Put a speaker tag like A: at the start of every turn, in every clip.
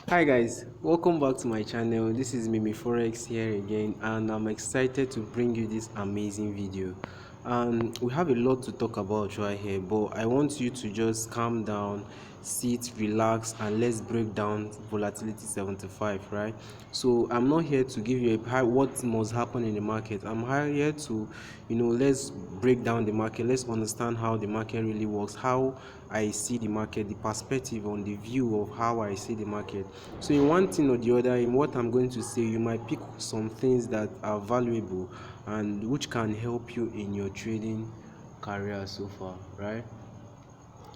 A: Hi guys, welcome back to my channel. This is Mimi Forex here again, and I'm excited to bring you this amazing video. We have a lot to talk about right here, but I want you to just calm down, sit, relax, and let's break down volatility 75, right? So I'm not here to give you what must happen in the market. I'm here to, let's break down the market. Let's understand how the market really works, how I see the market, the perspective on the view of how I see the market. So in one thing or the other, in what I'm going to say, you might pick some things that are valuable and which can help you in your trading career so far, right?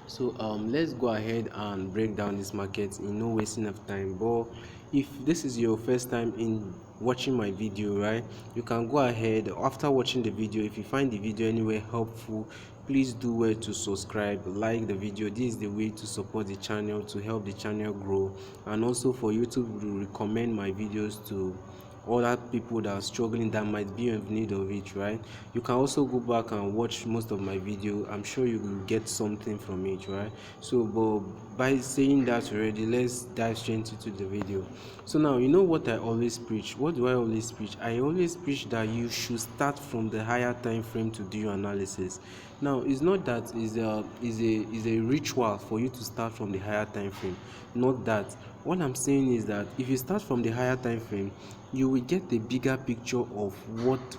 A: So let's go ahead and break down this market in no wasting of time. But if this is your first time in watching my video, right, you can go ahead after watching the video. If you find the video anywhere helpful, please do well to subscribe, like the video. This is the way to support the channel, to help the channel grow, and also for YouTube to recommend my videos to other people that are struggling, that might be in need of it, right? You can also go back and watch most of my video. I'm sure you will get something from it, right? So but by saying that already, let's dive straight into the video. So now, you know what I always preach. What do I always preach? I always preach that you should start from the higher time frame to do your analysis. Now, it's not that is a ritual for you to start from the higher time frame. Not that. What I'm saying is that if you start from the higher time frame, you will get a bigger picture of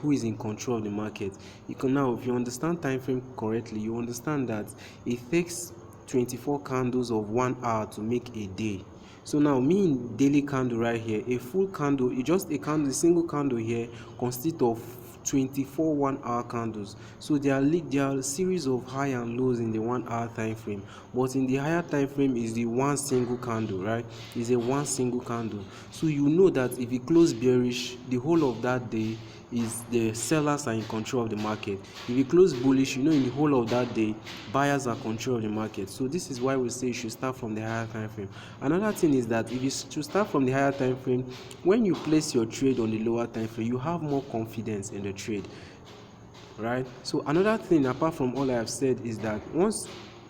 A: who is in control of the market. You can now, if you understand time frame correctly, you understand that it takes 24 candles of 1 hour to make a day. So now, me in daily candle right here, a full candle, just a candle, a single candle here consists of 24 1 hour candles. So there are a series of high and lows in the 1 hour time frame, but in the higher time frame is the one single candle, right? Is a one single candle. So you know that if it close bearish, the whole of that day is the sellers are in control of the market. If you close bullish, you know in the whole of that day buyers are control of the market. So this is why we say you should start from the higher time frame. Another thing is that if you should start from the higher time frame, when you place your trade on the lower time frame, you have more confidence in the trade, right? So another thing apart from all I have said is that once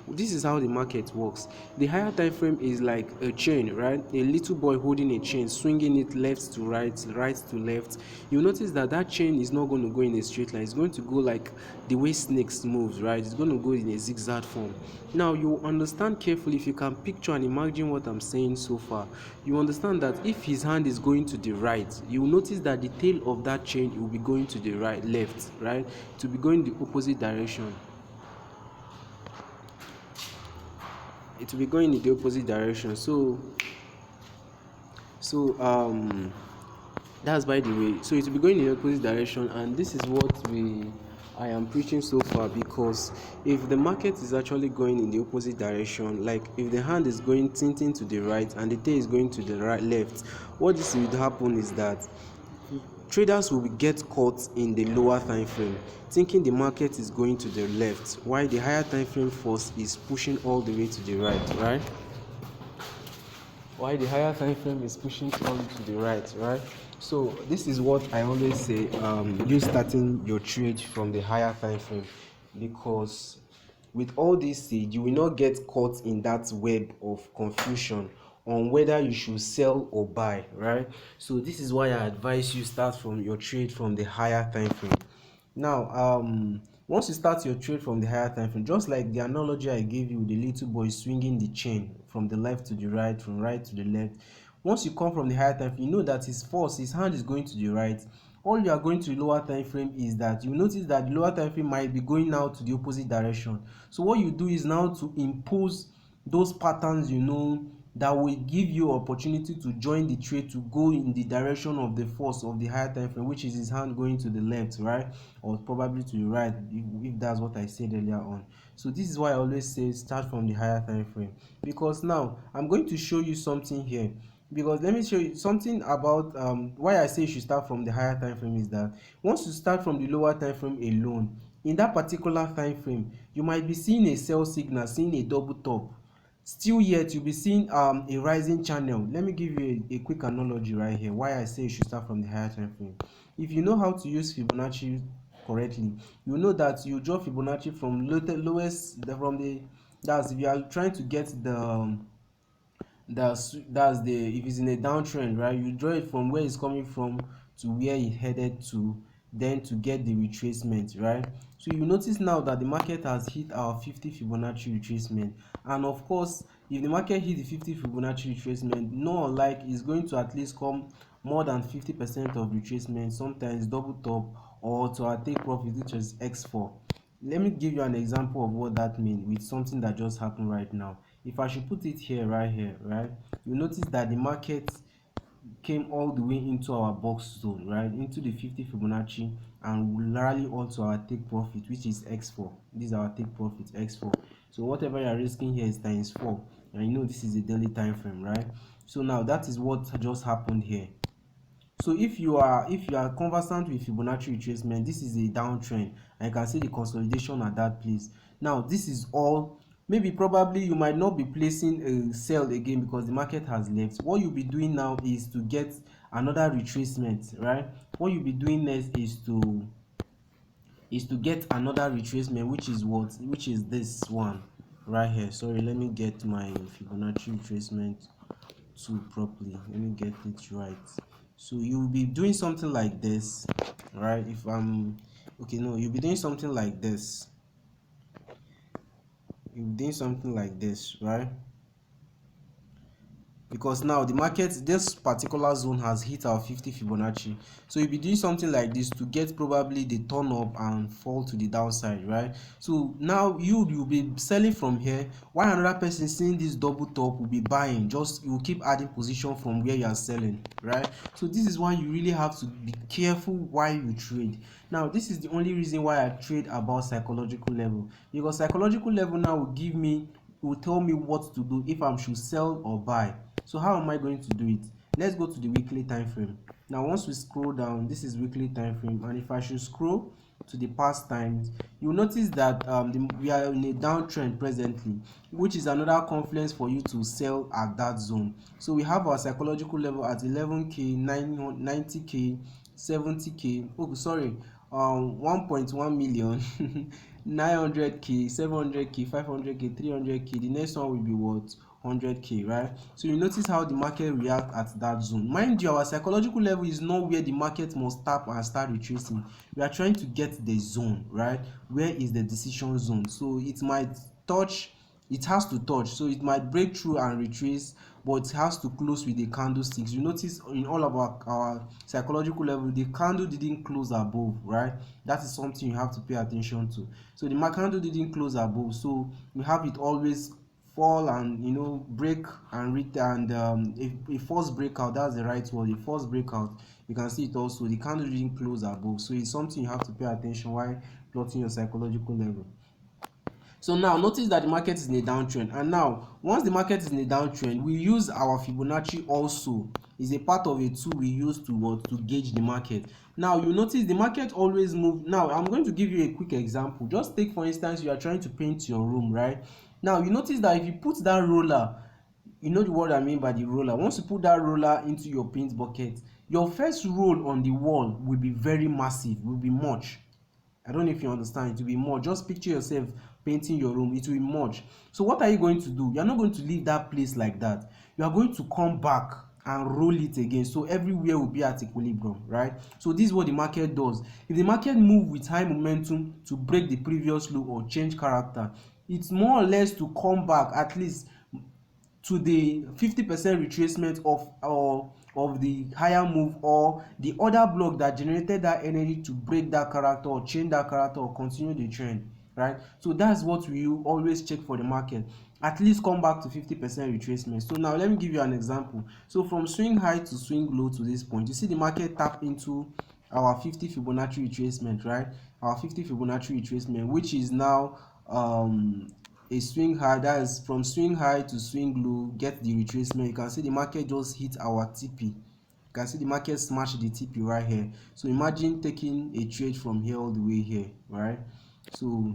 A: this is how the market works. The higher time frame is like a chain, right? A little boy holding a chain, swinging it left to right, right to left. You notice that that chain is not going to go in a straight line. It's going to go like the way snakes moves, right? It's going to go in a zigzag form. Now you understand carefully. If you can picture and imagine what I'm saying so far, you understand that if his hand is going to the right, you will notice that the tail of that chain will be going to the right, left, right? To be going the opposite direction. It will be going in the opposite direction. So that's by the way. So it will be going in the opposite direction, and this is what I am preaching so far. Because if the market is actually going in the opposite direction, like if the hand is going tilting to the right and the tail is going to the right left, what this will happen is that traders will get caught in the lower time frame, thinking the market is going to the left, while the higher time frame force is pushing all the way to the right? While the higher time frame is pushing all to the right? So this is what I always say, you starting your trade from the higher time frame, because with all this said, you will not get caught in that web of confusion on whether you should sell or buy, right? So this is why I advise you start from your trade from the higher time frame. Now once you start your trade from the higher time frame, just like the analogy I gave you, the little boy swinging the chain from the left to the right, from right to the left, once you come from the higher time frame, you know that his hand is going to the right. All you are going to the lower time frame is that you notice that the lower time frame might be going now to the opposite direction. So what you do is now to impose those patterns, that will give you opportunity to join the trade, to go in the direction of the force of the higher time frame, which is his hand going to the left, right, or probably to the right, if that's what I said earlier on. So this is why I always say start from the higher time frame, because now I'm going to show you something here. Because let me show you something about why I say you should start from the higher time frame. Is that once you start from the lower time frame alone, in that particular time frame, you might be seeing a sell signal, seeing a double top. Still yet you'll be seeing a rising channel. Let me give you a quick analogy right here why I say you should start from the higher time frame. If you know how to use Fibonacci correctly, you know that you draw Fibonacci from lowest, from the, that's if you are trying to get That's the, if it's in a downtrend, right, you draw it from where it's coming from to where it headed to, then to get the retracement, right? So you notice now that the market has hit our 50 Fibonacci retracement, and of course if the market hit the 50 Fibonacci retracement, no, like, is going to at least come more than 50% of retracement, sometimes double top, or to our take profit, which is x4. Let me give you an example of what that means with something that just happened right now. If I should put it here, right here, right, you notice that the market came all the way into our box zone, right, into the 50 Fibonacci, and will rally onto our take profit, which is x4. This is our take profit, x4. So whatever you are risking here is times 4, and you know this is a daily time frame, right? So now that is what just happened here. So if you are conversant with Fibonacci retracement, this is a downtrend, and you can see the consolidation at that place. Now this is all, maybe probably you might not be placing a sell again because the market has left. What you'll be doing now is to get another retracement, right? What you'll be doing next is to get another retracement, which is what, which is this one right here. Sorry, let me get my Fibonacci retracement tool properly. Let me get it right. So you'll be doing something like this, right? If I'm okay, no, you'll be doing something like this. You'll be doing something like this, right? Because now the market, this particular zone has hit our 50 Fibonacci, so you'll be doing something like this to get probably the turn up and fall to the downside, right? So now you'll be selling from here, while another person seeing this double top will be buying. Just, you will keep adding position from where you are selling, right? So this is why you really have to be careful why you trade. Now this is the only reason why I trade about psychological level, because psychological level now will tell me what to do, if I should sell or buy. So how am I going to do it? Let's go to the weekly time frame. Now once we scroll down, this is weekly time frame, and if I should scroll to the past times, you'll notice that we are in a downtrend presently, which is another confluence for you to sell at that zone. So we have our psychological level at 11k, 90k, 70k, oh sorry, 1.1 million, 900k, 700k, 500k, 300k. The next one will be what, 100k, right? So you notice how the market react at that zone. Mind you, our psychological level is not where the market must tap and start retracing. We are trying to get the zone, right? Where is the decision zone? So it might touch, it has to touch, so it might break through and retrace, but it has to close with the candlesticks. You notice in all of our psychological level, the candle didn't close above, right? That is something you have to pay attention to. So the candle didn't close above, so we have it always fall and, you know, break and a false breakout, that's the right word, a false breakout. You can see it also, the candle didn't close above, so it's something you have to pay attention while plotting your psychological level. So now notice that the market is in a downtrend, and now once the market is in a downtrend, we use our Fibonacci also, is a part of a tool we use to gauge the market. Now you notice the market always move. Now I'm going to give you a quick example. Just take for instance, you are trying to paint your room, right? Now you notice that if you put that roller, you know the word I mean by the roller, once you put that roller into your paint bucket, your first roll on the wall will be very massive, will be much. I don't know if you understand. It will be more. Just picture yourself painting your room. It will be much. So what are you going to do? You are not going to leave that place like that. You are going to come back and roll it again, so everywhere will be at equilibrium, right? So this is what the market does. If the market move with high momentum to break the previous low or change character, it's more or less to come back at least to the 50% retracement of the higher move, or the other block that generated that energy to break that character or change that character or continue the trend, right? So that's what we always check for the market, at least come back to 50% retracement. So now let me give you an example. So from swing high to swing low to this point, you see the market tap into our 50 Fibonacci retracement, right? Our 50 Fibonacci retracement, which is now a swing high. That is from swing high to swing low, get the retracement. You can see the market just hit our TP. You can see the market smash the TP right here. So imagine taking a trade from here all the way here, right? So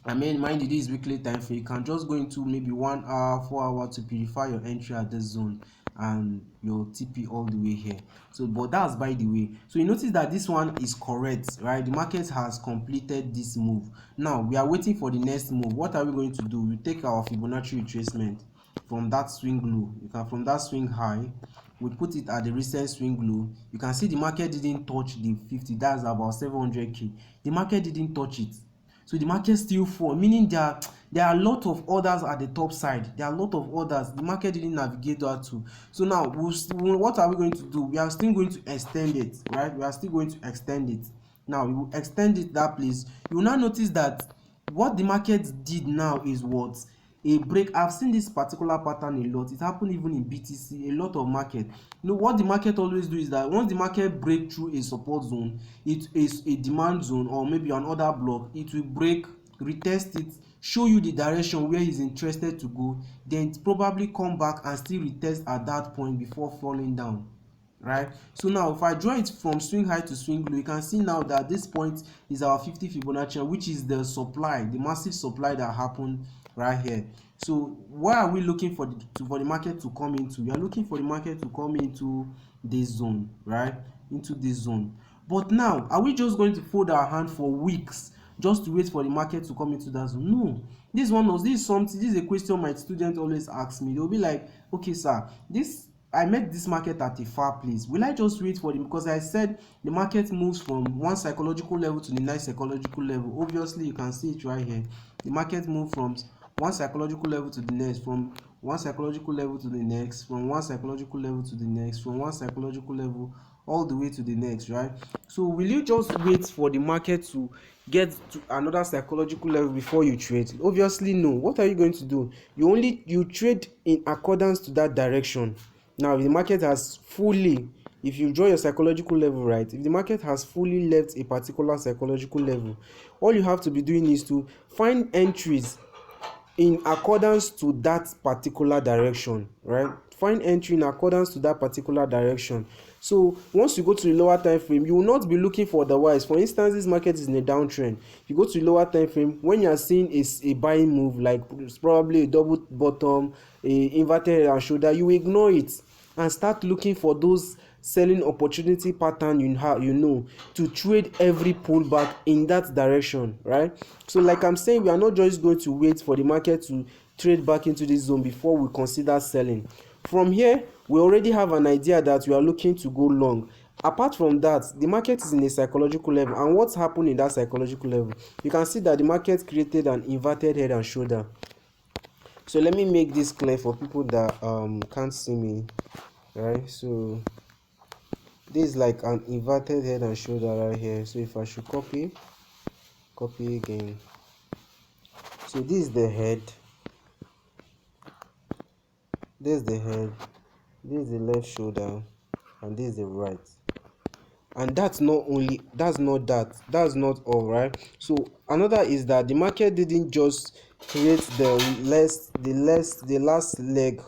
A: I mean, mind you, this weekly time frame, you can just go into maybe 1 hour, 4 hours to purify your entry at this zone and your TP all the way here. So but that's by the way. So you notice that this one is correct, right? The market has completed this move. Now we are waiting for the next move. What are we going to do? We take our Fibonacci retracement. from that swing low, you can from that swing high, we put it at the recent swing low, you can see the market didn't touch the 50, that's about 700k. The market didn't touch it, so the market still fall, meaning there are a lot of orders at the top side, there are a lot of orders, the market didn't navigate that too. So now what are we going to do? We are still going to extend it, right? We are still going to extend it. Now we will extend it that place. You will now notice that what the market did now is what? A break. I've seen this particular pattern a lot. It happened even in BTC, a lot of market. You know what the market always do is that once the market break through a support zone, it is a demand zone or maybe an order block, it will break, retest it, show you the direction where he's interested to go, then probably come back and still retest at that point before falling down, right? So now if I draw it from swing high to swing low, you can see now that this point is our 50 Fibonacci, which is the supply, the massive supply that happened right here. So where are we looking for the market to come into? We are looking for the market to come into this zone, right? Into this zone. But now, are we just going to fold our hand for weeks just to wait for the market to come into that zone? No. This is a question my students always ask me. They'll be like, okay sir, I met this market at a far place. Will I just wait for them? Because I said the market moves from one psychological level to the next psychological level. Obviously, you can see it right here. The market moves from one psychological level to the next, from one psychological level to the next, from one psychological level to the next, from one psychological level all the way to the next, right? So will you just wait for the market to get to another psychological level before you trade? Obviously no. What are you going to do? You trade in accordance to that direction. Now if the market has fully, if you draw your psychological level right, if the market has fully left a particular psychological level, all you have to be doing is to find entries in accordance to that particular direction, right? Find entry in accordance to that particular direction. So once you go to the lower time frame, you will not be looking for otherwise. For instance, this market is in a downtrend. You go to the lower time frame, when you are seeing a buying move, like it's probably a double bottom, a inverted head and shoulder, you ignore it and start looking for those selling opportunity pattern to trade every pullback in that direction, right? So like I'm saying, we are not just going to wait for the market to trade back into this zone before we consider selling. From here, we already have an idea that we are looking to go long. Apart from that, the market is in a psychological level, and what's happened in that psychological level? You can see that the market created an inverted head and shoulder. So let me make this clear for people that can't see me, right? So this is like an inverted head and shoulder right here. So if I should copy again, so this is the head, this is the head, this is the left shoulder, and this is the right. And that's not all, right? So another is that the market didn't just create the last leg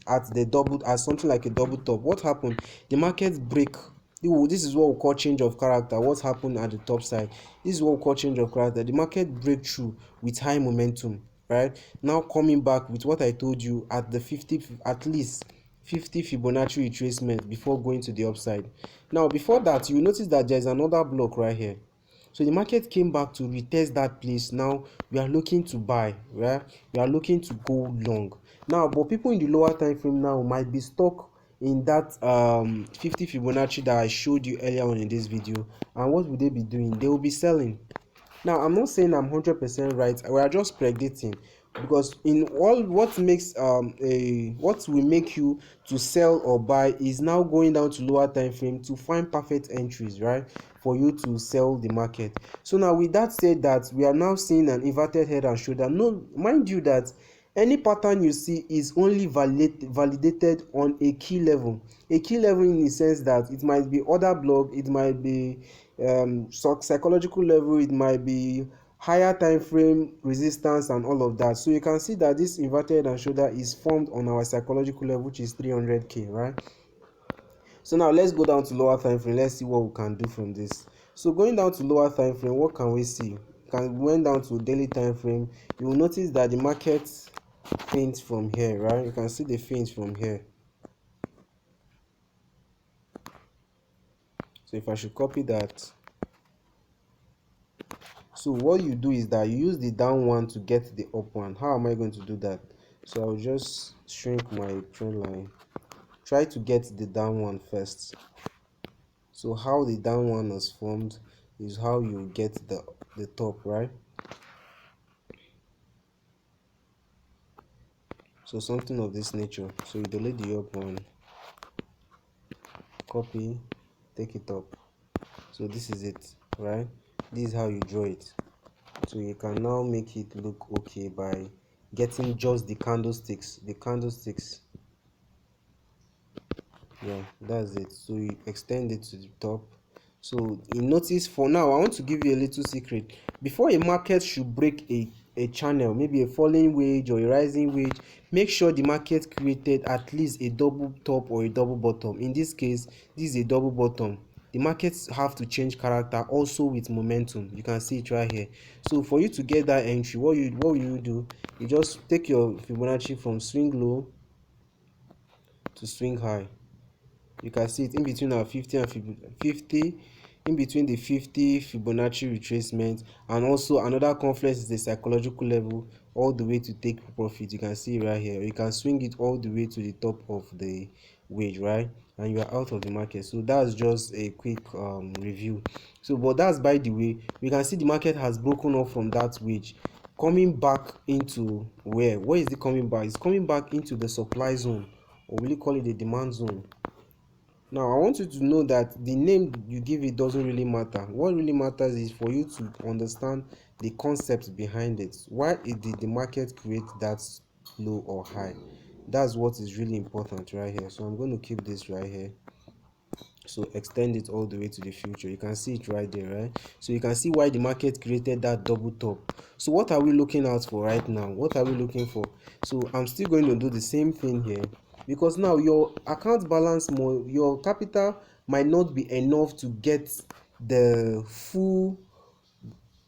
A: at the double, as something like a double top. What happened? The market break. This is what we call change of character. What happened at the top side? This is what we call change of character. The market breakthrough with high momentum, right? Now coming back with what I told you at the 50, at least 50 Fibonacci retracement before going to the upside. Now before that, you notice that there is another block right here. So the market came back to retest that place. Now we are looking to buy, right? We are looking to go long. Now, but people in the lower time frame now might be stuck in that 50 Fibonacci that I showed you earlier on in this video. And what will they be doing? They will be selling. Now I'm not saying I'm 100% right. We are just predicting, because in all what makes what will make you to sell or buy is now going down to lower time frame to find perfect entries, right, for you to sell the market. So now with that said, that we are now seeing an inverted head and shoulder. No, mind you that any pattern you see is only validated on a key level. A key level in the sense that it might be order block, it might be psychological level, it might be higher time frame resistance and all of that. So you can see that this inverted and shoulder is formed on our psychological level, which is 300k, right? So now let's go down to lower time frame. Let's see what we can do from this. So going down to lower time frame, what can we see? We went down to daily time frame. You will notice that the market faints from here, right? You can see the faint from here. So if I should copy that, so what you do is that you use the down one to get the up one. How am I going to do that? So I'll just shrink my trend line. Try to get the down one first. So how the down one is formed is how you get the top, right? So something of this nature. So you delete the up one, copy, take it up. So this is it, right? This is how you draw it. So you can now make it look okay by getting just the candlesticks. Yeah, that's it. So you extend it to the top. So you notice, for now I want to give you a little secret. Before a market should break a channel, maybe a falling wedge or a rising wedge, make sure the market created at least a double top or a double bottom. In this case, this is a double bottom. The markets have to change character also with momentum. You can see it right here. So for you to get that entry, what will you do? You just take your Fibonacci from swing low to swing high. You can see it in between our 50 and 50, in between the 50 Fibonacci retracement, and also another confluence is the psychological level all the way to take profit. You can see right here. You can swing it all the way to the top of the wedge, right? And you are out of the market. So that's just a quick review. So but that's by the way. We can see the market has broken off from that wedge, coming back into where is it coming back? It's coming back into the supply zone, or will you call it the demand zone? Now I want you to know that the name you give it doesn't really matter. What really matters is for you to understand the concept behind it. Why did the market create that low or high? That's what is really important right here. So I'm going to keep this right here. So extend it all the way to the future. You can see it right there, right? So you can see why the market created that double top. So what are we looking out for right now? What are we looking for? So I'm still going to do the same thing here, because now your account balance, more your capital might not be enough to get the full,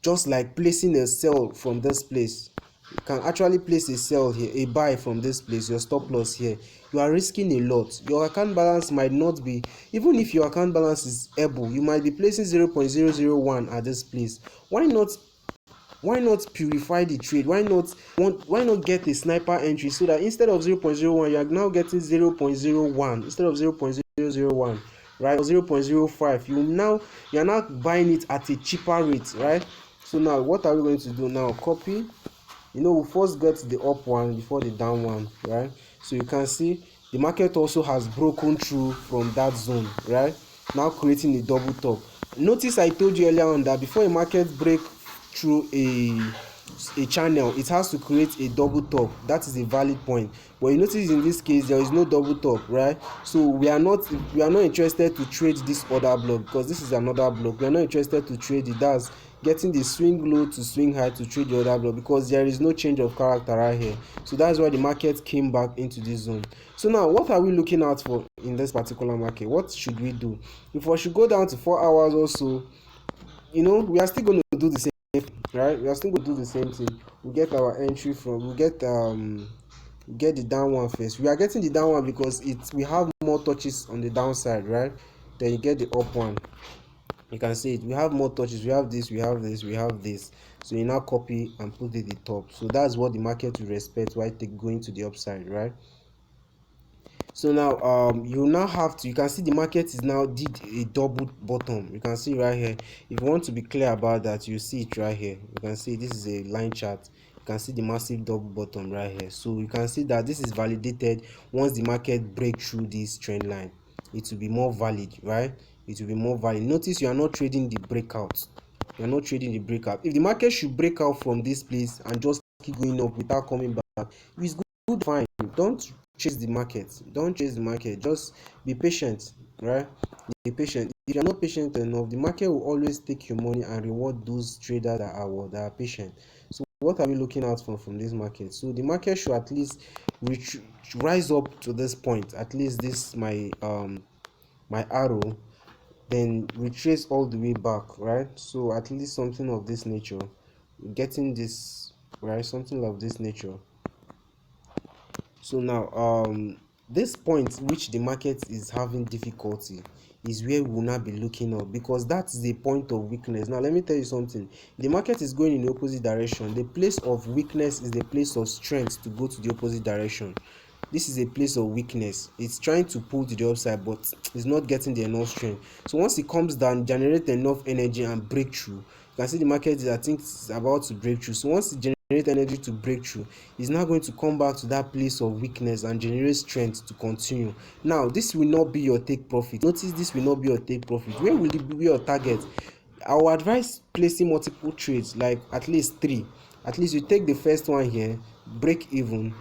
A: just like placing a sell from this place. You can actually place a sell here, a buy from this place, your stop loss here. You are risking a lot. Your account balance might not be, even if your account balance is able, you might be placing 0.001 at this place. Why not purify the trade? Why not get a sniper entry, so that instead of 0.01 you are now getting 0.01 instead of 0.001, right? Or 0.05. You are now buying it at a cheaper rate, right? So now what are we going to do now? Copy. We'll first get the up one before the down one, right? So you can see the market also has broken through from that zone, right? Now creating a double top. Notice I told you earlier on that before a market break through a channel, it has to create a double top. That is a valid point. But you notice in this case there is no double top, right? So we are not interested to trade this other block, because this is another block. We are not interested to trade it. That's getting the swing low to swing high to trade the other block, because there is no change of character right here. So that's why the market came back into this zone. So now what are we looking out for in this particular market? What should we do? If we should go down to 4 hours also, we are still going to do the same, right? We are still going to do the same thing. We get our entry from, we get the down one first. We are getting the down one because we have more touches on the downside, right? Then you get the up one. You can see it. We have more touches. We have this, we have this, we have this. So you now copy and put it at the top. So that's what the market will respect while going to the upside, right? So now you now have to, you can see the market is now did a double bottom. You can see right here. If you want to be clear about that, you see it right here. You can see this is a line chart. You can see the massive double bottom right here. So you can see that this is validated. Once the market break through this trend line, it will be more valid, right? It will be more valid. Notice you are not trading the breakout. You are not trading the breakout. If the market should break out from this place and just keep going up without coming back, it's good, fine. Don't chase the market. Don't chase the market. Just be patient, right? Be patient. If you're not patient enough, the market will always take your money and reward those traders that are patient. So what are we looking out for from this market? So the market should at least rise up to this point. At least this my arrow, then retrace all the way back, right? So at least something of this nature, getting this, right? Something of this nature. So now This point which the market is having difficulty is where we will not be looking up, because that's the point of weakness. Now let me tell you something. The market is going in the opposite direction. The place of weakness is the place of strength to go to the opposite direction. This is a place of weakness. It's trying to pull to the upside, but it's not getting the enough strength. So once it comes down, generate enough energy and breakthrough, you can see the market is, I think, it's about to break through. So once it generate energy to break through, it's now going to come back to that place of weakness and generate strength to continue. Now this will not be your take profit. Notice, this will not be your take profit. Where will it be your target? I will advise placing multiple trades, like at least 3. At least you take the first one here, break even,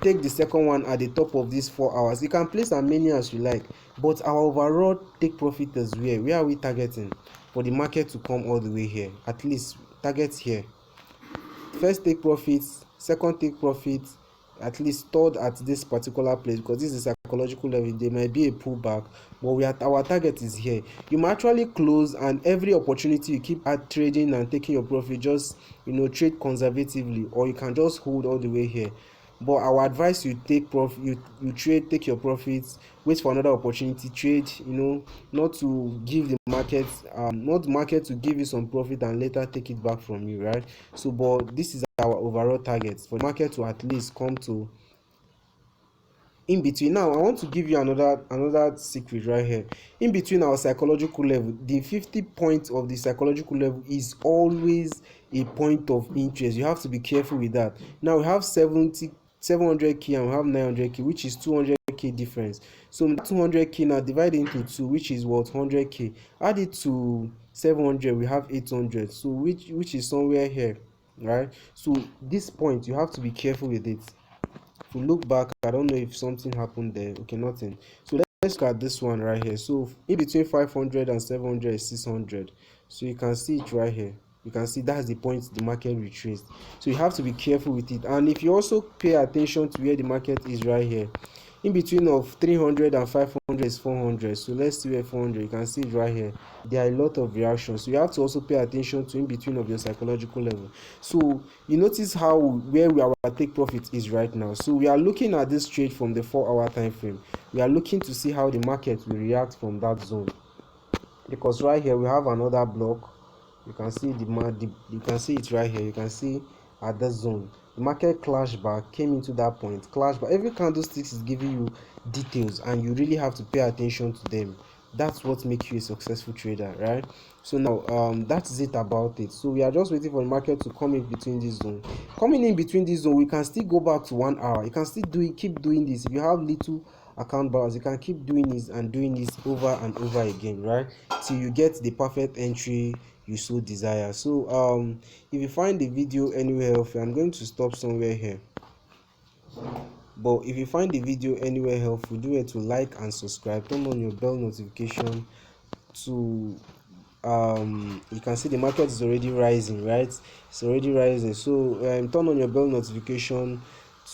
A: take the second one at the top of these 4 hours. You can place as many as you like, but our overall take profit is where are we targeting? For the market to come all the way here, at least target here. First take profits, second take profits, at least third at this particular place, because this is a psychological level. There might be a pullback, but our target is here. You might actually close, and every opportunity you keep at trading and taking your profit, just trade conservatively, or you can just hold all the way here. But I would advise you take profit, you trade, take your profits, wait for another opportunity, trade, not to give the market, not the market to give you some profit and later take it back from you, right? So but this is our overall target, for the market to at least come to in between. Now I want to give you another secret right here. In between our psychological level, the 50 point of the psychological level is always a point of interest. You have to be careful with that. Now we have 700k and we have 900k, which is 200k difference. So 200k now divide into 2, which is what, 100k. Add it to 700, we have 800, so which is somewhere here, right? So this point, you have to be careful with it. If you look back, I don't know if something happened there. Okay, nothing. So let's look at this one right here. So in between 500 and 700 is 600. So you can see it right here. You can see that's the point the market retraced. So you have to be careful with it. And if you also pay attention to where the market is right here, in between of 300 and 500 is 400. So let's see where 400, you can see it right here. There are a lot of reactions, so you have to also pay attention to in between of your psychological level. So you notice how where our take profit is right now. So we are looking at this trade from the 4-hour time frame. We are looking to see how the market will react from that zone, because right here we have another block. You can see you can see it right here. You can see at this zone the market clash back, came into that point, clash back. Every candlestick is giving you details, and you really have to pay attention to them. That's what makes you a successful trader, right? So now that's it about it. So we are just waiting for the market to come in between this zone. Coming in between this zone, we can still go back to 1 hour. You can still keep doing this. If you have little account balance, you can keep doing this and doing this over and over again, right, till you get the perfect entry you so desire. So if you find the video anywhere helpful, I'm going to stop somewhere here. But if you find the video anywhere helpful, do it to like and subscribe, turn on your bell notification to you can see the market is already rising, right? It's already rising. So turn on your bell notification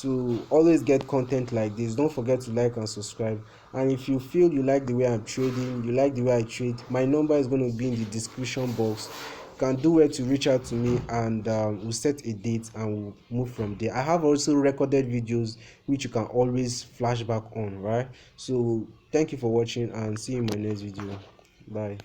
A: to always get content like this. Don't forget to like and subscribe. And if you feel you like the way I'm trading, you like the way I trade, my number is going to be in the description box. You can do it to reach out to me, and we'll set a date and we'll move from there. I have also recorded videos which you can always flash back on, right? So thank you for watching, and see you in my next video. Bye.